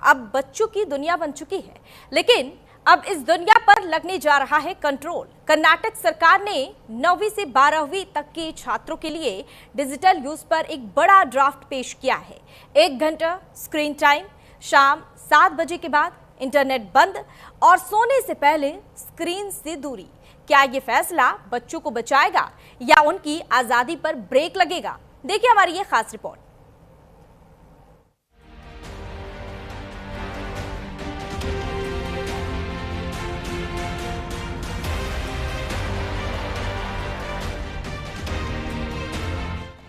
अब बच्चों की दुनिया बन चुकी है, लेकिन अब इस दुनिया पर लगने जा रहा है कंट्रोल। कर्नाटक सरकार ने 9वीं से 12वीं तक के छात्रों के लिए डिजिटल यूज पर एक बड़ा ड्राफ्ट पेश किया है। 1 घंटा स्क्रीन टाइम, शाम 7 बजे के बाद इंटरनेट बंद और सोने से पहले स्क्रीन से दूरी। क्या ये फैसला बच्चों को बचाएगा या उनकी आजादी पर ब्रेक लगेगा? देखिए हमारी ये खास रिपोर्ट।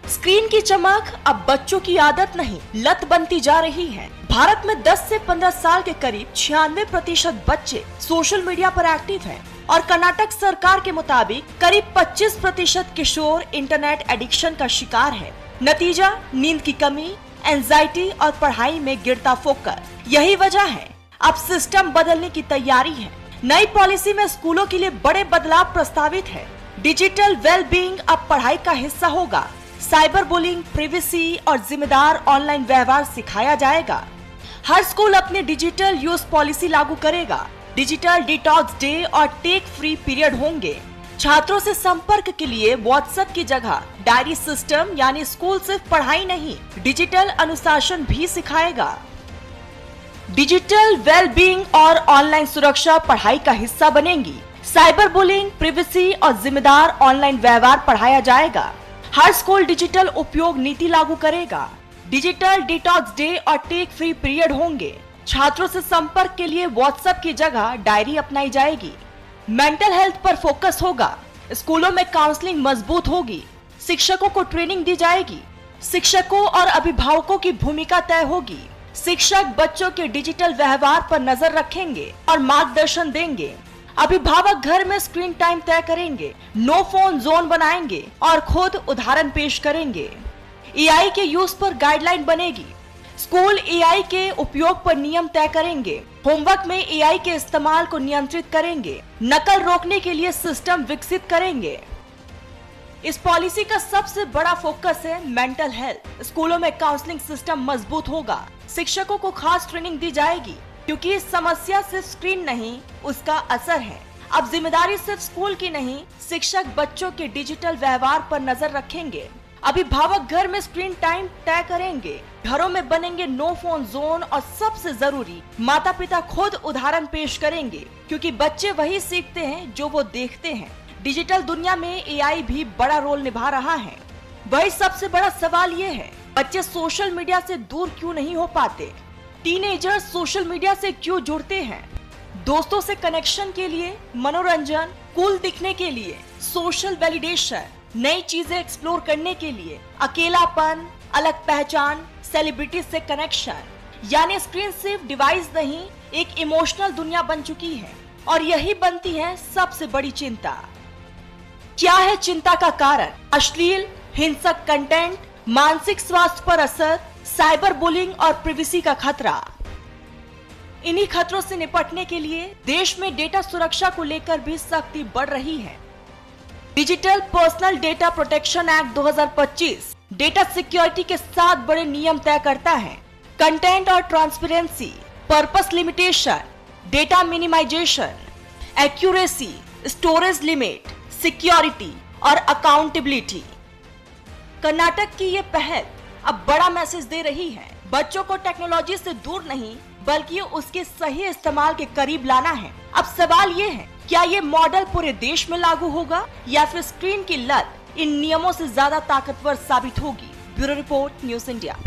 स्क्रीन की चमक अब बच्चों की आदत नहीं, लत बनती जा रही है। भारत में 10 से 15 साल के करीब 96% बच्चे सोशल मीडिया पर एक्टिव हैं और कर्नाटक सरकार के मुताबिक करीब 25% किशोर इंटरनेट एडिक्शन का शिकार है। नतीजा नींद की कमी, एंजाइटी और पढ़ाई में गिरता फोकस। यही वजह है अब सिस्टम बदलने की तैयारी है। नई पॉलिसी में स्कूलों के लिए बड़े बदलाव प्रस्तावित है। डिजिटल वेलबींग अब पढ़ाई का हिस्सा होगा। साइबर बुलिंग, प्रिवेसी और जिम्मेदार ऑनलाइन व्यवहार सिखाया जाएगा। हर स्कूल अपने डिजिटल यूज पॉलिसी लागू करेगा। डिजिटल डिटॉक्स डे और टेक फ्री पीरियड होंगे। छात्रों से संपर्क के लिए व्हाट्सएप की जगह डायरी सिस्टम, यानी स्कूल सिर्फ पढ़ाई नहीं, डिजिटल अनुशासन भी सिखाएगा। डिजिटल वेलबींग और ऑनलाइन सुरक्षा पढ़ाई का हिस्सा बनेंगी। साइबर बुलिंग, प्रिवेसी और जिम्मेदार ऑनलाइन व्यवहार पढ़ाया जाएगा। हर स्कूल डिजिटल उपयोग नीति लागू करेगा। डिजिटल डिटॉक्स डे और टेक फ्री पीरियड होंगे। छात्रों से संपर्क के लिए व्हाट्सएप की जगह डायरी अपनाई जाएगी। मेंटल हेल्थ पर फोकस होगा। स्कूलों में काउंसलिंग मजबूत होगी। शिक्षकों को ट्रेनिंग दी जाएगी। शिक्षकों और अभिभावकों की भूमिका तय होगी। शिक्षक बच्चों के डिजिटल व्यवहार पर नजर रखेंगे और मार्गदर्शन देंगे। अभिभावक घर में स्क्रीन टाइम तय करेंगे, नो फोन जोन बनाएंगे और खुद उदाहरण पेश करेंगे। एआई के यूज पर गाइडलाइन बनेगी। स्कूल एआई के उपयोग पर नियम तय करेंगे। होमवर्क में एआई के इस्तेमाल को नियंत्रित करेंगे। नकल रोकने के लिए सिस्टम विकसित करेंगे। इस पॉलिसी का सबसे बड़ा फोकस है मेंटल हेल्थ। स्कूलों में काउंसलिंग सिस्टम मजबूत होगा। शिक्षकों को खास ट्रेनिंग दी जाएगी, क्योंकि इस समस्या सिर्फ स्क्रीन नहीं, उसका असर है। अब जिम्मेदारी सिर्फ स्कूल की नहीं, शिक्षक बच्चों के डिजिटल व्यवहार पर नजर रखेंगे। अभिभावक घर में स्क्रीन टाइम तय करेंगे। घरों में बनेंगे नो फोन जोन और सबसे जरूरी, माता पिता खुद उदाहरण पेश करेंगे, क्योंकि बच्चे वही सीखते हैं जो वो देखते हैं। डिजिटल दुनिया में एआई भी बड़ा रोल निभा रहा है। वही सबसे बड़ा सवाल ये है, बच्चे सोशल मीडिया से दूर क्यों नहीं हो पाते? टीनेजर्स सोशल मीडिया से क्यों जुड़ते हैं? दोस्तों से कनेक्शन के लिए, मनोरंजन, कूल दिखने के लिए, सोशल वैलिडेशन, नई चीजें एक्सप्लोर करने के लिए, अकेलापन, अलग पहचान, सेलिब्रिटी से कनेक्शन। यानी स्क्रीन सिर्फ डिवाइस नहीं, एक इमोशनल दुनिया बन चुकी है और यही बनती है सबसे बड़ी चिंता। क्या है चिंता का कारण? अश्लील, हिंसक कंटेंट, मानसिक स्वास्थ्य पर असर, साइबर बुलिंग और प्रिवेसी का खतरा। इन्हीं खतरों से निपटने के लिए देश में डेटा सुरक्षा को लेकर भी सख्ती बढ़ रही है। Digital personal data protection act 2025 data security के 7 बड़े नियम तय करता है। कंटेंट और transparency, purpose limitation, data minimisation, accuracy, storage limit, security और अकाउंटेबिलिटी। कर्नाटक की ये पहल अब बड़ा मैसेज दे रही है। बच्चों को टेक्नोलॉजी से दूर नहीं, बल्कि उसके सही इस्तेमाल के करीब लाना है। अब सवाल ये है, क्या ये मॉडल पूरे देश में लागू होगा या फिर स्क्रीन की लत इन नियमों से ज्यादा ताकतवर साबित होगी? Bureau report, news India.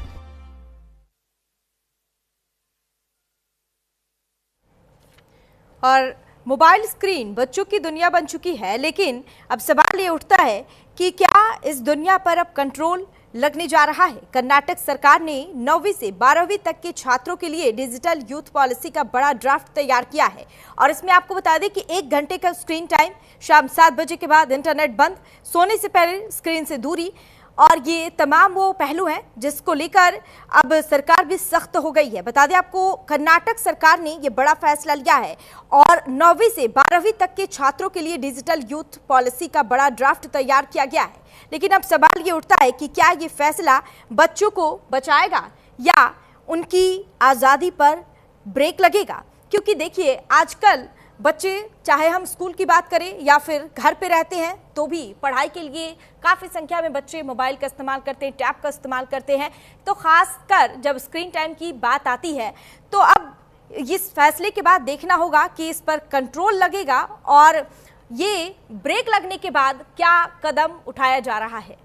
और मोबाइल स्क्रीन बच्चों की दुनिया बन चुकी है, लेकिन अब सवाल ये उठता है कि क्या इस दुनिया पर अब कंट्रोल लगने जा रहा है? कर्नाटक सरकार ने 9वीं से 12वीं तक के छात्रों के लिए डिजिटल यूथ पॉलिसी का बड़ा ड्राफ्ट तैयार किया है और इसमें आपको बता दें कि 1 घंटे का स्क्रीन टाइम, शाम 7 बजे के बाद इंटरनेट बंद, सोने से पहले स्क्रीन से दूरी और ये तमाम वो पहलू हैं जिसको लेकर अब सरकार भी सख्त हो गई है। बता दें आपको, कर्नाटक सरकार ने ये बड़ा फैसला लिया है और 9वीं से 12वीं तक के छात्रों के लिए डिजिटल यूथ पॉलिसी का बड़ा ड्राफ्ट तैयार किया गया है। लेकिन अब सवाल ये उठता है कि क्या ये फैसला बच्चों को बचाएगा या उनकी आज़ादी पर ब्रेक लगेगा? क्योंकि देखिए आजकल बच्चे, चाहे हम स्कूल की बात करें या फिर घर पे रहते हैं, तो भी पढ़ाई के लिए काफ़ी संख्या में बच्चे मोबाइल का इस्तेमाल करते हैं, टैब का इस्तेमाल करते हैं। तो खासकर जब स्क्रीन टाइम की बात आती है, तो अब इस फैसले के बाद देखना होगा कि इस पर कंट्रोल लगेगा और ये ब्रेक लगने के बाद क्या कदम उठाया जा रहा है।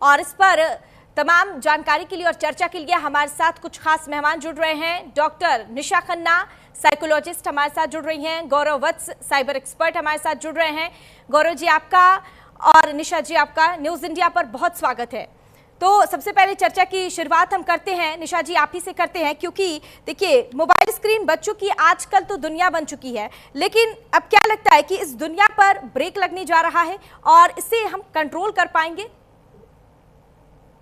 और इस पर तमाम जानकारी के लिए और चर्चा के लिए हमारे साथ कुछ खास मेहमान जुड़ रहे हैं। डॉक्टर निशा खन्ना, साइकोलॉजिस्ट हमारे साथ जुड़ रही हैं। गौरव वत्स, साइबर एक्सपर्ट हमारे साथ जुड़ रहे हैं। गौरव जी आपका और निशा जी आपका न्यूज़ इंडिया पर बहुत स्वागत है। तो सबसे पहले चर्चा की शुरुआत हम करते हैं, निशा जी आप ही से करते हैं, क्योंकि देखिए मोबाइल स्क्रीन बच्चों की आजकल तो दुनिया बन चुकी है, लेकिन अब क्या लगता है कि इस दुनिया पर ब्रेक लगने जा रहा है और इसे हम कंट्रोल कर पाएंगे?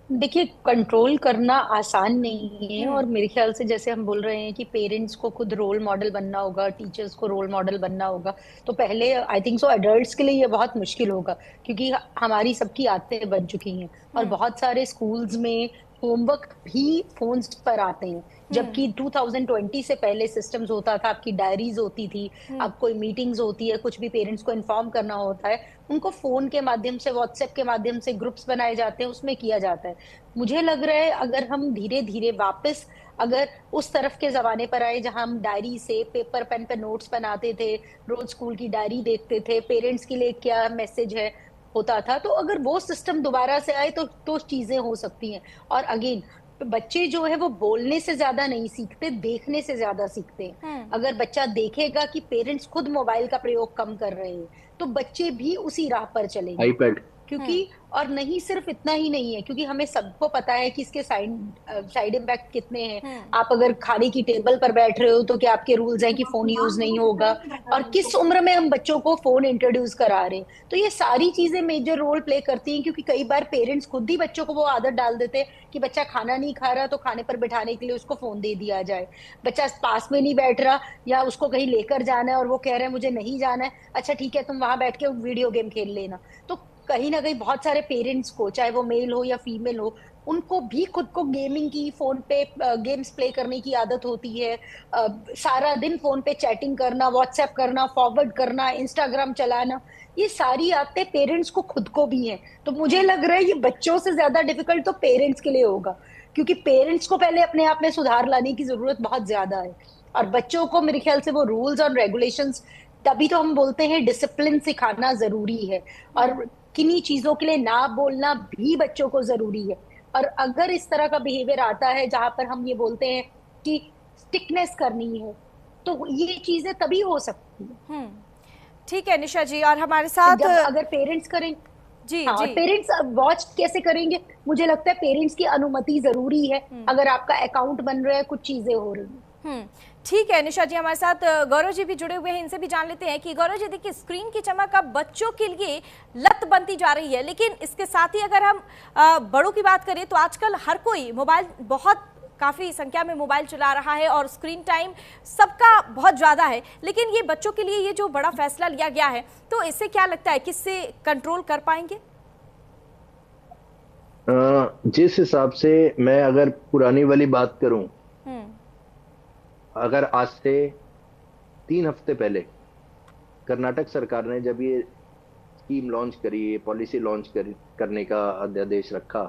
देखिए, कंट्रोल करना आसान नहीं है। और मेरे ख्याल से जैसे हम बोल रहे हैं कि पेरेंट्स को खुद रोल मॉडल बनना होगा, टीचर्स को रोल मॉडल बनना होगा, तो पहले आई थिंक सो एडल्ट्स के लिए ये बहुत मुश्किल होगा, क्योंकि हमारी सबकी आदतें बन चुकी हैं और बहुत सारे स्कूल्स में होमवर्क भी फोन्स पर आते हैं, जबकि 2020 से पहले सिस्टम्स होता था, आपकी डायरीज होती थी, अब कोई मीटिंग्स होती है, कुछ भी पेरेंट्स को इन्फॉर्म करना होता है, उनको फोन के माध्यम से, व्हाट्सएप के माध्यम से ग्रुप्स बनाए जाते हैं, उसमें किया जाता है। मुझे लग रहा है अगर हम धीरे धीरे वापस अगर उस तरफ के जमाने पर आए जहां हम डायरी से पेपर पेन पे नोट्स बनाते थे, रोज स्कूल की डायरी देखते थे, पेरेंट्स के लिए क्या मैसेज है होता था, तो अगर वो सिस्टम दोबारा से आए तो चीजें हो सकती हैं। और अगेन बच्चे जो है वो बोलने से ज्यादा नहीं सीखते, देखने से ज्यादा सीखते हैं। अगर बच्चा देखेगा कि पेरेंट्स खुद मोबाइल का प्रयोग कम कर रहे हैं, तो बच्चे भी उसी राह पर चलेंगे। आईपैड क्योंकि और नहीं, सिर्फ इतना ही नहीं है, क्योंकि हमें सबको पता है कि इसके साइड इम्पैक्ट कितने हैं। आप अगर खाने की टेबल पर बैठ रहे हो तो क्या आपके रूल्स हैं कि फोन यूज नहीं होगा, और किस उम्र में हम बच्चों को फोन इंट्रोड्यूस करा रहे हैं, तो ये सारी चीजें मेजर रोल प्ले करती हैं। क्योंकि कई बार पेरेंट्स खुद ही बच्चों को वो आदत डाल देते हैं कि बच्चा खाना नहीं खा रहा तो खाने पर बिठाने के लिए उसको फोन दे दिया जाए, बच्चा पास में नहीं बैठ रहा या उसको कहीं लेकर जाना है और वो कह रहे हैं मुझे नहीं जाना है, अच्छा ठीक है तुम वहां बैठ के वीडियो गेम खेल लेना। तो कहीं ना कहीं बहुत सारे पेरेंट्स को, चाहे वो मेल हो या फीमेल हो, उनको भी खुद को गेमिंग की, फोन पे गेम्स प्ले करने की आदत होती है। सारा दिन फोन पे चैटिंग करना, व्हाट्सएप करना, फॉरवर्ड करना, इंस्टाग्राम चलाना, ये सारी आदतें पेरेंट्स को खुद को भी हैं। तो मुझे लग रहा है ये बच्चों से ज्यादा डिफिकल्ट तो पेरेंट्स के लिए होगा, क्योंकि पेरेंट्स को पहले अपने आप में सुधार लाने की जरूरत बहुत ज्यादा है। और बच्चों को मेरे ख्याल से वो रूल्स और रेगुलेशंस, तभी तो हम बोलते हैं डिसिप्लिन सिखाना जरूरी है, और किन्हीं चीजों के लिए ना बोलना भी बच्चों को जरूरी है। और अगर इस तरह का बिहेवियर आता है जहां पर हम ये बोलते हैं कि स्टिकनेस करनी है, तो ये चीजें तभी हो सकती है। ठीक है निशा जी, और हमारे साथ जब अगर पेरेंट्स करें जी हाँ, जी पेरेंट्स वॉच कैसे करेंगे? मुझे लगता है पेरेंट्स की अनुमति जरूरी है। अगर आपका अकाउंट बन रहा है, कुछ चीजें हो रही हैं। ठीक है निशा जी, हमारे साथ गौरव जी भी जुड़े हुए हैं, इनसे भी जान लेते हैं कि गौरव जी देखिए स्क्रीन की चमक अब बच्चों के लिए लत बनती जा रही है, लेकिन इसके साथ ही अगर हम बड़ों की बात करें तो आजकल हर कोई मोबाइल, बहुत काफ़ी संख्या में मोबाइल चला रहा है और स्क्रीन टाइम सबका बहुत ज़्यादा है, लेकिन ये बच्चों के लिए ये जो बड़ा फैसला लिया गया है, तो इससे क्या लगता है किससे कंट्रोल कर पाएंगे? जिस हिसाब से मैं अगर पुरानी वाली बात करूं, अगर आज से 3 हफ्ते पहले कर्नाटक सरकार ने जब ये स्कीम लॉन्च करी, ये पॉलिसी लॉन्च करने का अध्यादेश रखा,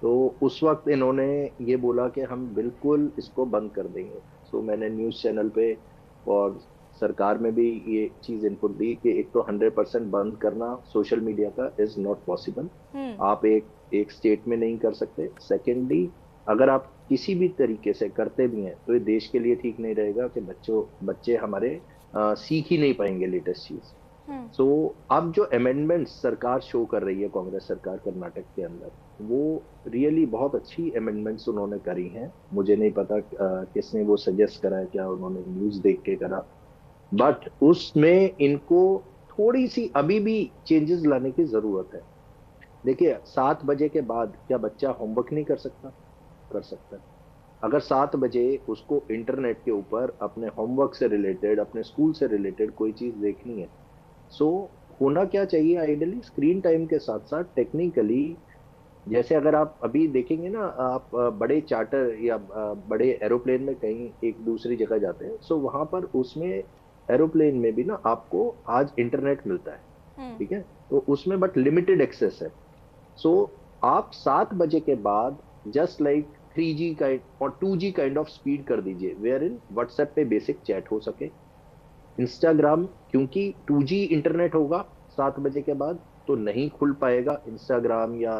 तो उस वक्त इन्होंने ये बोला कि हम बिल्कुल इसको बंद कर देंगे। सो मैंने न्यूज़ चैनल पे और सरकार में भी ये चीज़ इनपुट दी कि एक तो 100% बंद करना सोशल मीडिया का इज नॉट पॉसिबल, आप एक स्टेट में नहीं कर सकते। सेकेंडली, अगर आप किसी भी तरीके से करते भी हैं तो ये देश के लिए ठीक नहीं रहेगा कि बच्चे हमारे सीख ही नहीं पाएंगे लेटेस्ट चीज। सो अब जो अमेंडमेंट्स सरकार शो कर रही है, कांग्रेस सरकार कर्नाटक के अंदर, वो रियली बहुत अच्छी अमेंडमेंट्स उन्होंने करी हैं। मुझे नहीं पता किसने वो सजेस्ट करा है, क्या उन्होंने न्यूज़ देख के करा, बट उसमें इनको थोड़ी सी अभी भी चेंजेस लाने की जरूरत है। देखिए 7 बजे के बाद क्या बच्चा होमवर्क नहीं कर सकता? कर सकता है। अगर 7 बजे उसको इंटरनेट के ऊपर अपने होमवर्क से रिलेटेड, अपने स्कूल से रिलेटेड कोई चीज देखनी है, सो होना क्या चाहिए आइडियली, स्क्रीन टाइम के साथ साथ टेक्निकली जैसे अगर आप अभी देखेंगे ना, आप बड़े चार्टर या बड़े एरोप्लेन में कहीं एक दूसरी जगह जाते हैं, सो वहां पर उसमें एरोप्लेन में भी ना आपको आज इंटरनेट मिलता है, ठीक है, तो उसमें बट लिमिटेड एक्सेस है। सो आप 7 बजे के बाद जस्ट लाइक 3G का और 2G काइंड ऑफ स्पीड कर दीजिए, वेयर इन व्हाट्सएप पे बेसिक चैट हो सके। इंस्टाग्राम, क्योंकि 2G इंटरनेट होगा 7 बजे के बाद तो नहीं खुल पाएगा, इंस्टाग्राम या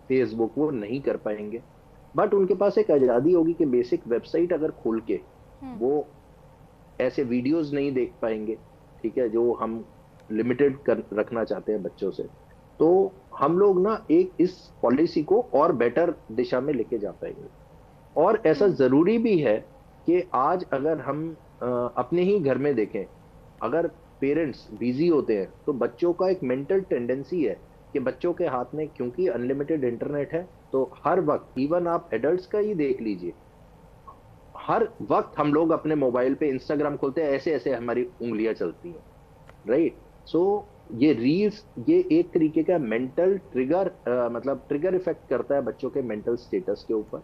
फेसबुक वो नहीं कर पाएंगे। बट उनके पास एक आजादी होगी कि बेसिक वेबसाइट अगर खोल के वो ऐसे वीडियोस नहीं देख पाएंगे, ठीक है, जो हम लिमिटेड कर रखना चाहते हैं बच्चों से। तो हम लोग ना एक इस पॉलिसी को और बेटर दिशा में लेके जा पाएंगे। और ऐसा जरूरी भी है कि आज अगर हम अपने ही घर में देखें, अगर पेरेंट्स बिजी होते हैं तो बच्चों का एक मेंटल टेंडेंसी है कि बच्चों के हाथ में, क्योंकि अनलिमिटेड इंटरनेट है, तो हर वक्त, इवन आप एडल्ट्स का ही देख लीजिए, हर वक्त हम लोग अपने मोबाइल पे इंस्टाग्राम खोलते हैं, ऐसे ऐसे हमारी उंगलियां चलती हैं, राइट। सो ये रील्स, ये एक तरीके का मेंटल ट्रिगर, मतलब ट्रिगर इफेक्ट करता है बच्चों के मेंटल स्टेटस के ऊपर।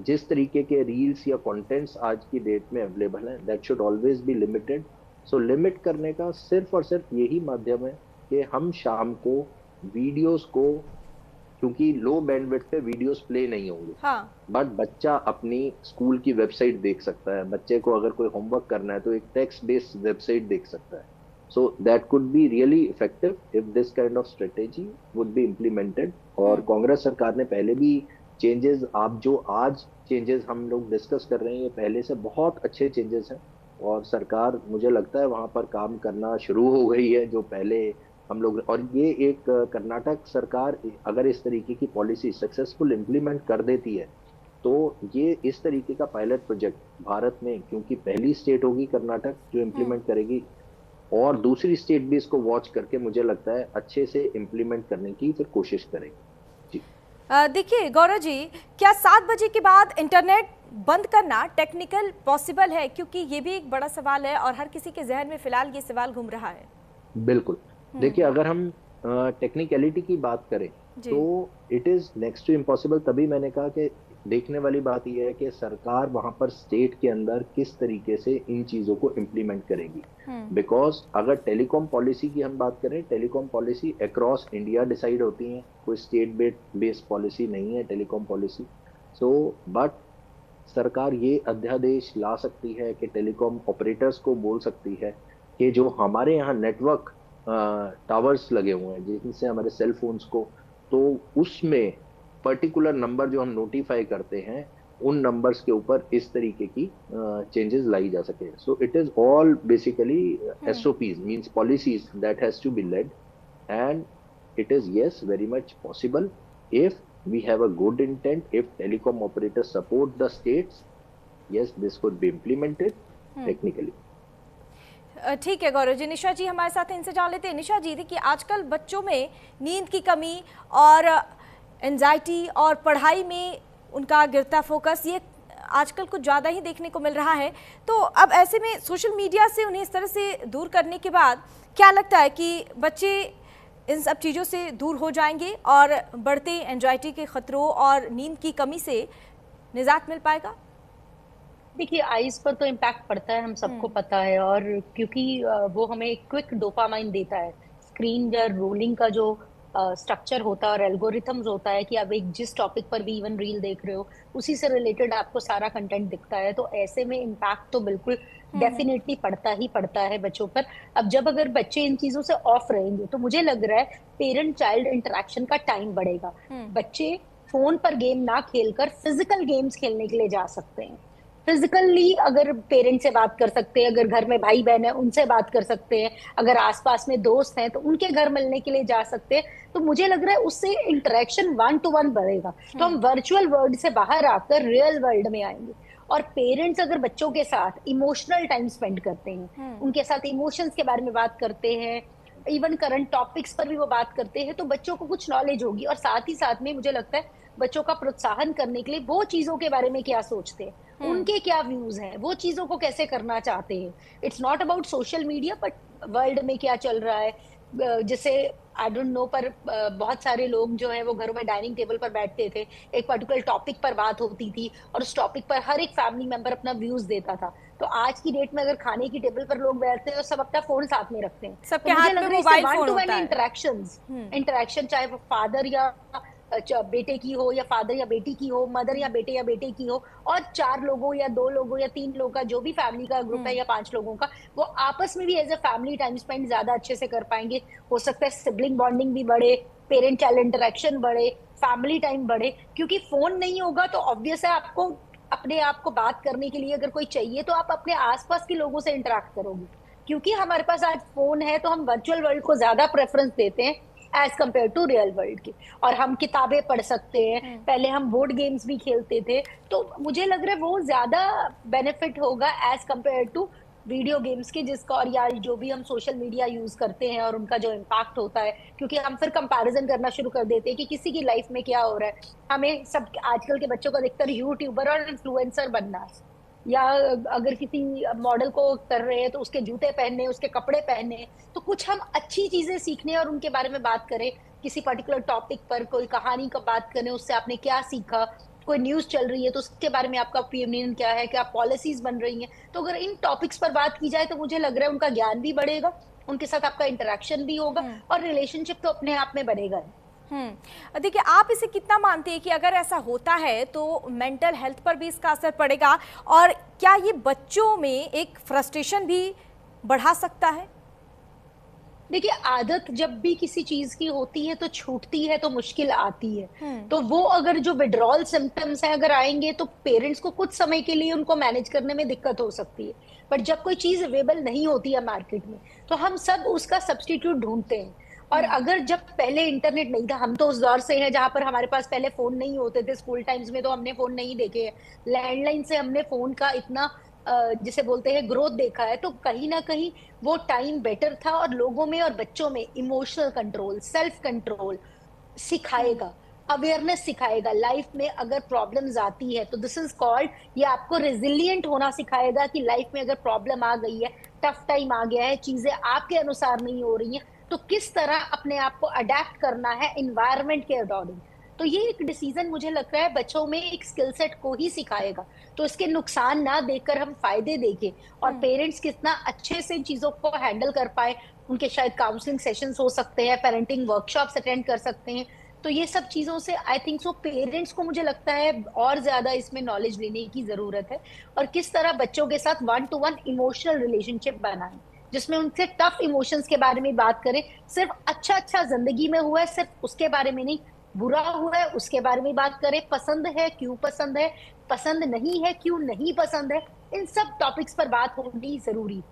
जिस तरीके के रील्स या कंटेंट्स आज की डेट में अवेलेबल हैं, that should always be limited. So limit करने का सिर्फ और सिर्फ यही माध्यम है कि हम शाम को वीडियोस को, क्योंकि लो बैंडविड्थ पे वीडियोस प्ले नहीं होंगे, हाँ। बट बच्चा अपनी स्कूल की वेबसाइट देख सकता है। बच्चे को अगर कोई होमवर्क करना है तो एक टेक्स्ट बेस्ड वेबसाइट देख सकता है। So that could be really effective if this kind of strategy would be implemented. और कांग्रेस सरकार ने पहले भी चेंजेस, आप जो आज चेंजेस हम लोग डिस्कस कर रहे हैं, ये पहले से बहुत अच्छे चेंजेस हैं और सरकार, मुझे लगता है, वहां पर काम करना शुरू हो गई है जो पहले हम लोग। और ये एक कर्नाटक सरकार अगर इस तरीके की पॉलिसी सक्सेसफुल इम्प्लीमेंट कर देती है तो ये इस तरीके का पायलट प्रोजेक्ट भारत में, क्योंकि पहली स्टेट होगी कर्नाटक जो इम्प्लीमेंट करेगी, और दूसरी स्टेट भी इसको वॉच करके मुझे लगता है अच्छे से इम्प्लीमेंट करने की फिर कोशिश करेगी। देखिए गौरव जी, क्या 7 बजे के बाद इंटरनेट बंद करना टेक्निकल पॉसिबल है? क्योंकि ये भी एक बड़ा सवाल है और हर किसी के जहन में फिलहाल ये सवाल घूम रहा है। बिल्कुल, देखिए, अगर हम टेक्निकलिटी की बात करें तो it is next to impossible. तभी मैंने कहा कि देखने वाली बात यह है कि सरकार वहां पर स्टेट के अंदर किस तरीके से इन चीजों को इम्प्लीमेंट करेगी। बिकॉज अगर टेलीकॉम पॉलिसी की हम बात करें, telecom policy across India decide होती है, कोई स्टेट बेस्ड पॉलिसी नहीं है टेलीकॉम पॉलिसी। सो बट सरकार ये अध्यादेश ला सकती है कि टेलीकॉम ऑपरेटर्स को बोल सकती है कि जो हमारे यहाँ नेटवर्क टावर्स लगे हुए हैं जिनसे हमारे सेल फोन्स को, तो उसमें पर्टिकुलर नंबर जो हम नोटिफाई करते हैं उन नंबर्स के ऊपर इस तरीके की चेंजेस लाई जा सके। So it is all basically SOPs, means policies that has to be led, and it is yes very much possible if we have a good intent, if telecom operators support the states, yes this could be implemented technically. ठीक है गौरव जी। निशा जी हमारे साथ हैं, इनसे जान लेते हैं। निशा जी, देखिए आजकल बच्चों में नींद की कमी और एंजाइटी और पढ़ाई में उनका गिरता फोकस, ये आजकल कुछ ज़्यादा ही देखने को मिल रहा है। तो अब ऐसे में सोशल मीडिया से उन्हें इस तरह से दूर करने के बाद क्या लगता है कि बच्चे इन सब चीज़ों से दूर हो जाएंगे और बढ़ते एंजाइटी के खतरों और नींद की कमी से निजात मिल पाएगा? देखिए, आईज पर तो इम्पैक्ट पड़ता है, हम सबको पता है। और क्योंकि वो हमें क्विक डोपामाइन देता है, स्क्रीन या रोलिंग का जो स्ट्रक्चर होता है और एल्गोरिथम्स होता है कि आप एक जिस टॉपिक पर भी इवन रील देख रहे हो उसी से रिलेटेड आपको सारा कंटेंट दिखता है। तो ऐसे में इम्पैक्ट तो बिल्कुल डेफिनेटली पड़ता ही पड़ता है बच्चों पर। अब जब अगर बच्चे इन चीजों से ऑफ रहेंगे तो मुझे लग रहा है पेरेंट चाइल्ड इंटरेक्शन का टाइम बढ़ेगा। बच्चे फोन पर गेम ना खेलकर फिजिकल गेम्स खेलने के लिए जा सकते हैं। फिजिकली अगर पेरेंट्स से बात कर सकते हैं, अगर घर में भाई बहन है उनसे बात कर सकते हैं, अगर आसपास में दोस्त हैं तो उनके घर मिलने के लिए जा सकते हैं। तो मुझे लग रहा है उससे इंटरेक्शन 1-to-1 बढ़ेगा। तो हम वर्चुअल वर्ल्ड से बाहर आकर रियल वर्ल्ड में आएंगे। और पेरेंट्स अगर बच्चों के साथ इमोशनल टाइम स्पेंड करते हैं, उनके साथ इमोशंस के बारे में बात करते हैं, इवन करंट टॉपिक्स पर भी वो बात करते हैं, तो बच्चों को कुछ नॉलेज होगी। और साथ ही साथ में मुझे लगता है बच्चों का प्रोत्साहन करने के लिए वो चीजों के बारे में क्या सोचते हैं, उनके क्या व्यूज हैं, वो चीजों को कैसे करना चाहते हैं। It's not about social media but world में क्या चल रहा है, जैसे आई डोंट नो, पर बहुत सारे लोग जो है वो घरों में डाइनिंग टेबल पर बैठते थे, एक पर्टिकुलर टॉपिक पर बात होती थी और उस टॉपिक पर हर एक फैमिली मेंबर अपना व्यूज देता था। तो आज की डेट में अगर खाने की टेबल पर लोग बैठते हैं और सब अपना फोन साथ में रखते हैं, सबके तो मुझे हाथ लग में रहा है इससे mobile one phone to one होता है। इंटरेक्शन चाहे वो फादर या बेटे की हो, या फादर या बेटी की हो, मदर या बेटे की हो, और 4 लोगों या 2 लोगों या 3 लोगों का जो भी फैमिली का ग्रुप है या 5 लोगों का, वो आपस में भी as a family time spend ज्यादा अच्छे से कर पाएंगे। हो सकता है सिबलिंग बॉन्डिंग भी बढ़े, पेरेंट चाइल्ड इंटरेक्शन बढ़े, फैमिली टाइम बढ़े। क्योंकि फोन नहीं होगा तो ऑब्वियस है आपको अपने आप को बात करने के लिए अगर कोई चाहिए तो आप अपने आसपास के लोगों से इंटरेक्ट करोगे। क्योंकि हमारे पास आज फोन है तो हम वर्चुअल वर्ल्ड को ज्यादा प्रेफरेंस देते हैं as compare to real world की। और हम किताबें पढ़ सकते हैं, पहले हम बोर्ड गेम्स भी खेलते थे, तो मुझे लग रहा है वो ज्यादा बेनिफिट होगा as compare to video games के, जिसका और या जो भी हम सोशल मीडिया यूज करते हैं और उनका जो इम्पैक्ट होता है। क्योंकि हम फिर कंपैरिजन करना शुरू कर देते हैं कि किसी की लाइफ में क्या हो रहा है। हमें सब आजकल के बच्चों को अधिकतर यूट्यूबर और इन्फ्लुएंसर बनना है, या अगर किसी मॉडल को कर रहे हैं तो उसके जूते पहनने, उसके कपड़े पहनने। तो कुछ हम अच्छी चीजें सीखने और उनके बारे में बात करें, किसी पर्टिकुलर टॉपिक पर कोई कहानी का बात करें, उससे आपने क्या सीखा। कोई न्यूज चल रही है तो उसके बारे में आपका ओपिनियन क्या है, क्या पॉलिसीज बन रही हैं। तो अगर इन टॉपिक्स पर बात की जाए तो मुझे लग रहा है उनका ज्ञान भी बढ़ेगा, उनके साथ आपका इंटरेक्शन भी होगा, और रिलेशनशिप तो अपने आप में बनेगा। देखिए, आप इसे कितना मानते हैं कि अगर ऐसा होता है तो मेंटल हेल्थ पर भी इसका असर पड़ेगा, और क्या ये बच्चों में एक फ्रस्ट्रेशन भी बढ़ा सकता है? देखिए, आदत जब भी किसी चीज की होती है तो छूटती है तो मुश्किल आती है। तो वो अगर जो विड्रॉल सिम्टम्स है अगर आएंगे तो पेरेंट्स को कुछ समय के लिए उनको मैनेज करने में दिक्कत हो सकती है। बट जब कोई चीज अवेलेबल नहीं होती है मार्केट में तो हम सब उसका सब्स्टिट्यूट ढूंढते हैं। और अगर जब पहले इंटरनेट नहीं था, हम तो उस दौर से हैं जहां पर हमारे पास पहले फोन नहीं होते थे, स्कूल टाइम्स में तो हमने फोन नहीं देखे हैं, लैंडलाइन से हमने फोन का इतना जिसे बोलते हैं ग्रोथ देखा है। तो कहीं ना कहीं वो टाइम बेटर था, और लोगों में और बच्चों में इमोशनल कंट्रोल, सेल्फ कंट्रोल सिखाएगा, अवेयरनेस सिखाएगा। लाइफ में अगर प्रॉब्लम्स आती है तो दिस इज कॉल्ड, ये आपको रेजिलिएंट होना सिखाएगा कि लाइफ में अगर प्रॉब्लम आ गई है, टफ टाइम आ गया है, चीजें आपके अनुसार नहीं हो रही हैं, तो किस तरह अपने आप को अडेप्ट करना है इन्वायरमेंट के अकॉर्डिंग। तो ये एक डिसीजन मुझे लग रहा है बच्चों में एक स्किल सेट को ही सिखाएगा। तो इसके नुकसान ना देखकर हम फायदे देखें, और पेरेंट्स कितना अच्छे से इन चीजों को हैंडल कर पाए। उनके शायद काउंसलिंग सेशंस हो सकते हैं, पेरेंटिंग वर्कशॉप्स अटेंड कर सकते हैं। तो ये सब चीजों से आई थिंक सो पेरेंट्स को मुझे लगता है और ज्यादा इसमें नॉलेज लेने की जरूरत है, और किस तरह बच्चों के साथ 1-to-1 इमोशनल रिलेशनशिप बनाएं, जिसमें उनसे टफ इमोशंस के बारे में बात करें। सिर्फ अच्छा अच्छा जिंदगी में हुआ है सिर्फ उसके बारे में नहीं, बुरा हुआ है उसके बारे में बात करें, पसंद है क्यों पसंद है, पसंद नहीं है क्यों नहीं पसंद है, इन सब टॉपिक्स पर बात होनी जरूरी।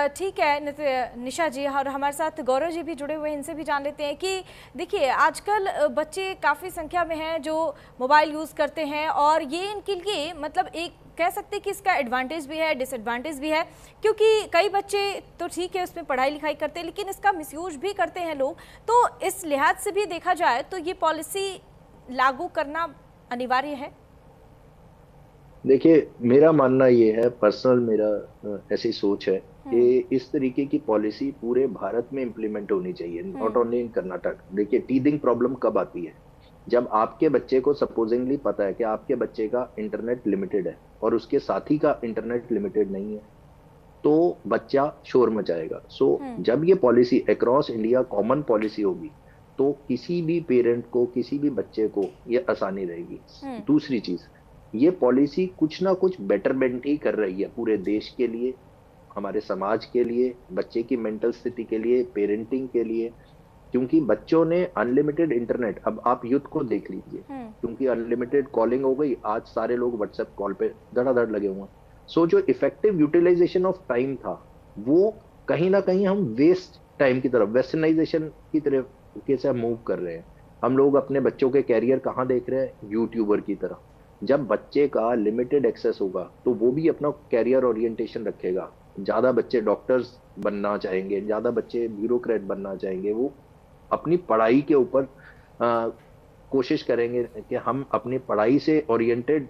ठीक है निशा जी, और हमारे साथ गौरव जी भी जुड़े हुए हैं, इनसे भी जान लेते हैं कि देखिए आजकल बच्चे काफ़ी संख्या में हैं जो मोबाइल यूज़ करते हैं, और ये इनके लिए मतलब एक कह सकते हैं कि इसका एडवांटेज भी है, डिसएडवांटेज भी है। क्योंकि कई बच्चे तो ठीक है उसमें पढ़ाई लिखाई करते हैं, लेकिन इसका मिसयूज भी करते हैं लोग। तो इस लिहाज से भी देखा जाए तो ये पॉलिसी लागू करना अनिवार्य है। देखिए, मेरा मानना ये है, पर्सनल मेरा ऐसी सोच है कि इस तरीके की पॉलिसी पूरे भारत में इम्प्लीमेंट होनी चाहिए, नॉट ओनली इन कर्नाटक। देखिए, टीदिंग प्रॉब्लम कब आती है? जब आपके बच्चे को सपोजिंगली पता है कि आपके बच्चे का इंटरनेट लिमिटेड है और उसके साथी का इंटरनेट लिमिटेड नहीं है, तो बच्चा शोर मचाएगा। जब ये policy across India common policy होगी तो किसी भी पेरेंट को, किसी भी बच्चे को ये आसानी रहेगी। दूसरी चीज, ये पॉलिसी कुछ ना कुछ बेटरमेंट ही कर रही है पूरे देश के लिए, हमारे समाज के लिए, बच्चे की मेंटल स्थिति के लिए, पेरेंटिंग के लिए। क्योंकि बच्चों ने अनलिमिटेड इंटरनेट, अब आप यूथ को देख लीजिए, क्योंकि अनलिमिटेड कॉलिंग हो गई, आज सारे लोग व्हाट्सएप कॉल पे धड़ाधड़ लगे हुए हैं। जो इफेक्टिव यूटिलाइजेशन ऑफ टाइम था वो कहीं ना कहीं हम वेस्ट टाइम की तरफ, वेस्टर्नाइजेशन की तरफ कैसे मूव कर रहे हैं। हम लोग अपने बच्चों के कैरियर कहाँ देख रहे हैं? यूट्यूबर की तरफ। जब बच्चे का लिमिटेड एक्सेस होगा तो वो भी अपना कैरियर ओरिएंटेशन रखेगा। ज्यादा बच्चे डॉक्टर्स बनना चाहेंगे, ज्यादा बच्चे ब्यूरोक्रेट बनना चाहेंगे, वो अपनी पढ़ाई के ऊपर कोशिश करेंगे कि हम अपनी पढ़ाई से ओरिएंटेड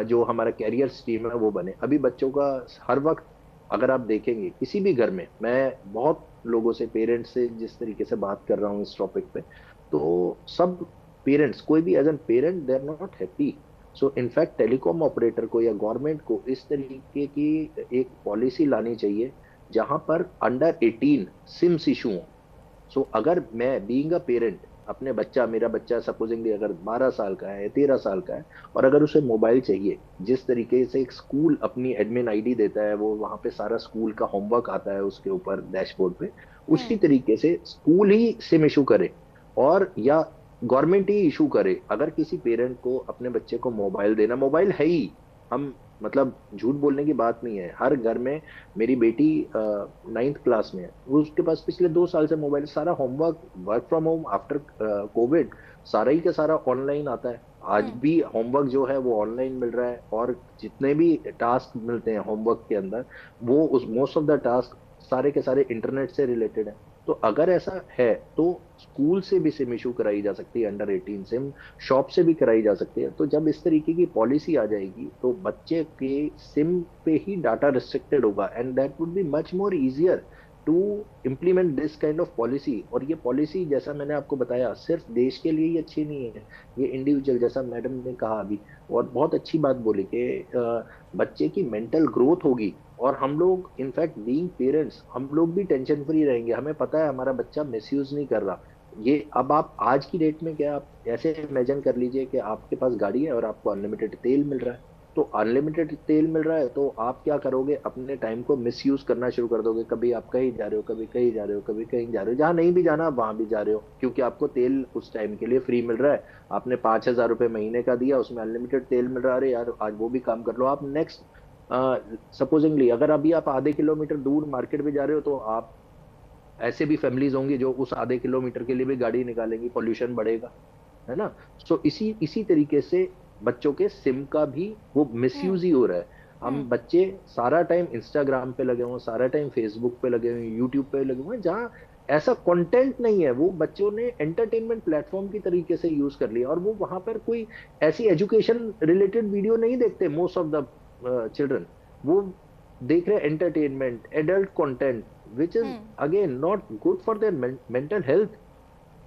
जो हमारा कैरियर स्ट्रीम है वो बने। अभी बच्चों का हर वक्त अगर आप देखेंगे किसी भी घर में, मैं बहुत लोगों से, पेरेंट्स से जिस तरीके से बात कर रहा हूँ इस टॉपिक पे, तो सब पेरेंट्स, कोई भी as an parent they are not happy. So in fact telecom operator को या गवर्नमेंट को इस तरीके की एक पॉलिसी लानी चाहिए जहां पर अंडर 18 सिम्स इशू हो। सो अगर मैं बीइंग अ पेरेंट, अपने बच्चा, मेरा बच्चा सपोजिंगली अगर 12 साल का है, 13 साल का है, और अगर उसे मोबाइल चाहिए, जिस तरीके से एक स्कूल अपनी एडमिन आईडी देता है, वो वहां पे सारा स्कूल का होमवर्क आता है उसके ऊपर डैशबोर्ड पे, उसी तरीके से स्कूल ही सिम इशू करे और या गवर्नमेंट ही इशू करे। अगर किसी पेरेंट को अपने बच्चे को मोबाइल देना, मोबाइल है ही, हम मतलब झूठ बोलने की बात नहीं है, हर घर में, मेरी बेटी 9th क्लास में है, वो उसके पास पिछले 2 साल से मोबाइल, सारा homework, work from home after Covid, सारा ही का सारा ऑनलाइन आता है। आज भी होमवर्क जो है वो ऑनलाइन मिल रहा है, और जितने भी टास्क मिलते हैं होमवर्क के अंदर, वो उस मोस्ट ऑफ द टास्क सारे के सारे इंटरनेट से रिलेटेड है। तो अगर ऐसा है तो स्कूल से भी सिम इशू कराई जा सकती है, अंडर 18 सिम शॉप से भी कराई जा सकती है। तो जब इस तरीके की पॉलिसी आ जाएगी तो बच्चे के सिम पे ही डाटा रिस्ट्रिक्टेड होगा, and that would be much more easier to implement this kind of policy. और ये पॉलिसी, जैसा मैंने आपको बताया, सिर्फ देश के लिए ही अच्छी नहीं है, ये इंडिविजुअल, जैसा मैडम ने कहा अभी, और बहुत अच्छी बात बोली कि बच्चे की मेंटल ग्रोथ होगी, और हम लोग इनफैक्ट बीइंग पेरेंट्स, हम लोग भी टेंशन फ्री रहेंगे, हमें पता है हमारा बच्चा मिसयूज नहीं कर रहा। ये अब आप आज की डेट में, क्या आप ऐसे इमेजिन कर लीजिए कि आपके पास गाड़ी है और आपको अनलिमिटेड तेल मिल रहा है, तो अनलिमिटेड तेल मिल रहा है तो आप क्या करोगे, अपने टाइम को मिसयूज करना शुरू कर दोगे। कभी आप कहीं जा रहे हो, कभी कहीं जा रहे हो, कभी कहीं जा रहे हो, जहां नहीं भी जाना वहां भी जा रहे हो, क्योंकि आपको तेल उस टाइम के लिए फ्री मिल रहा है। आपने 5,000 रुपए महीने का दिया, उसमें अनलिमिटेड तेल मिल रहा है, अरे यार आज वो भी काम कर लो। आप नेक्स्ट सपोजिंगली अगर अभी आप आधे किलोमीटर दूर मार्केट भी जा रहे हो, तो आप, ऐसे भी फैमिलीज होंगी जो उस आधे किलोमीटर के लिए भी गाड़ी निकालेंगी, पॉल्यूशन बढ़ेगा, है ना। सो इसी तरीके से बच्चों के सिम का भी वो मिसयूज ही हो रहा है। हम बच्चे सारा टाइम इंस्टाग्राम पे लगे हुए, सारा टाइम फेसबुक पे लगे हुए, यूट्यूब पे लगे हुए, जहाँ ऐसा कंटेंट नहीं है, वो बच्चों ने एंटरटेनमेंट प्लेटफॉर्म की तरीके से यूज कर लिया, और वो वहां पर कोई ऐसी एजुकेशन रिलेटेड वीडियो नहीं देखते। मोस्ट ऑफ द चिल्ड्रन वो देख रहे entertainment, adult content, which is again not good for their mental health.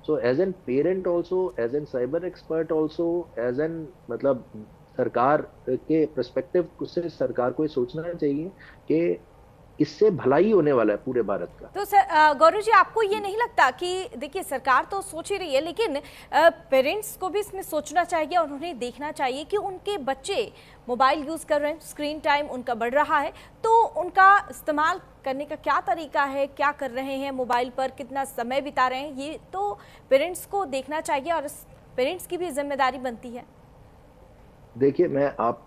So as an parent also, as an cyber expert also, as an मतलब सरकार के perspective से सरकार को ये सोचना चाहिए कि इससे भलाई होने वाला है पूरे भारत का। तो सर गौरव जी, आपको ये नहीं लगता कि देखिए सरकार तो सोच ही रही है, लेकिन पेरेंट्स को भी इसमें सोचना चाहिए और उन्हें देखना चाहिए कि उनके बच्चे मोबाइल यूज़ कर रहे हैं, स्क्रीन टाइम उनका बढ़ रहा है, तो उनका इस्तेमाल करने का क्या तरीका है, क्या कर रहे हैं मोबाइल पर, कितना समय बिता रहे हैं, ये तो पेरेंट्स को देखना चाहिए और पेरेंट्स की भी जिम्मेदारी बनती है। देखिए, मैं आप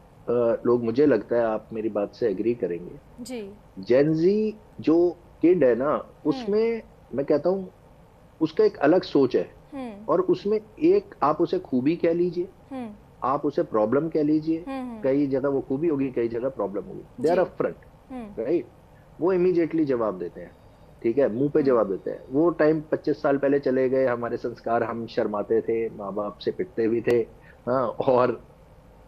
लोग, मुझे लगता है आप मेरी बात से एग्री करेंगे जी। जेनजी जो किड है ना, उसमें मैं कहता हूँ उसका एक अलग सोच है, और उसमें एक आप उसे खूबी कह लीजिए, आप उसे प्रॉब्लम कह लीजिए, कई जगह वो खूबी होगी, कई जगह प्रॉब्लम होगी, दे आर अपफ्रंट, राइट। वो इमीडिएटली जवाब देते हैं, ठीक है, मुंह पे जवाब देते हैं। वो टाइम 25 साल पहले चले गए, हमारे संस्कार, हम शर्माते थे, माँ बाप से पिटते भी थे, हाँ, और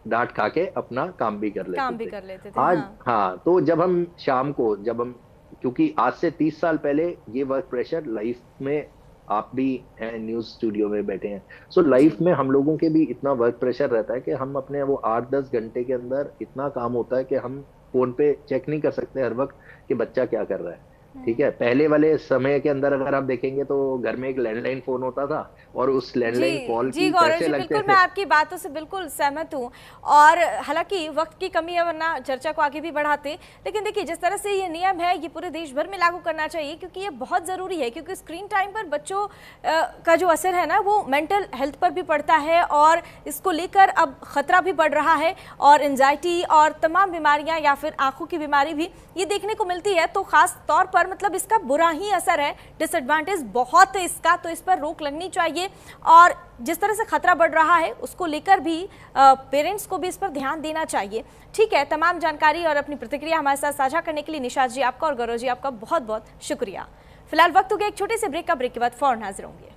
डांट खा के अपना काम भी कर लेते थे। आज हाँ, तो जब हम शाम को, जब हम, क्योंकि आज से 30 साल पहले ये वर्क प्रेशर लाइफ में, आप भी हैं न्यूज स्टूडियो में बैठे हैं, सो लाइफ में हम लोगों के भी इतना वर्क प्रेशर रहता है कि हम अपने वो 8-10 घंटे के अंदर इतना काम होता है कि हम फोन पे चेक नहीं कर सकते हर वक्त कि बच्चा क्या कर रहा है, ठीक है। पहले वाले समय के अंदर अगर आप देखेंगे तो घर में एक लैंडलाइन फोन होता था, और उस लैंडलाइन कॉल की पैसे लगते थे। मैं आपकी बातों से बिल्कुल सहमत हूँ, और हालांकि वक्त की कमी है, वरना चर्चा को आगे भी बढ़ाते। लेकिन देखिए, जिस तरह से ये नियम है, ये पूरे देश भर में लागू करना चाहिए, क्योंकि ये बहुत ज़रूरी है, क्योंकि स्क्रीन टाइम पर बच्चों का जो असर है ना, वो मेंटल हेल्थ पर भी पड़ता है, और इसको लेकर अब खतरा भी बढ़ रहा है, और एंजाइटी और तमाम बीमारियाँ या फिर आंखों की बीमारी भी ये देखने को मिलती है। तो खास तौर पर मतलब इसका बुरा ही असर है, डिसएडवांटेज बहुत है इसका, तो इस पर रोक लगनी चाहिए। और जिस तरह से खतरा बढ़ रहा है, उसको लेकर भी पेरेंट्स को भी इस पर ध्यान देना चाहिए। ठीक है, तमाम जानकारी और अपनी प्रतिक्रिया हमारे साथ साझा करने के लिए निशात जी आपका और गौरव जी आपका बहुत बहुत शुक्रिया। फिलहाल वक्त हो गया एक छोटे से ब्रेक का, ब्रेक के बाद फौरन हाजिर होंगे।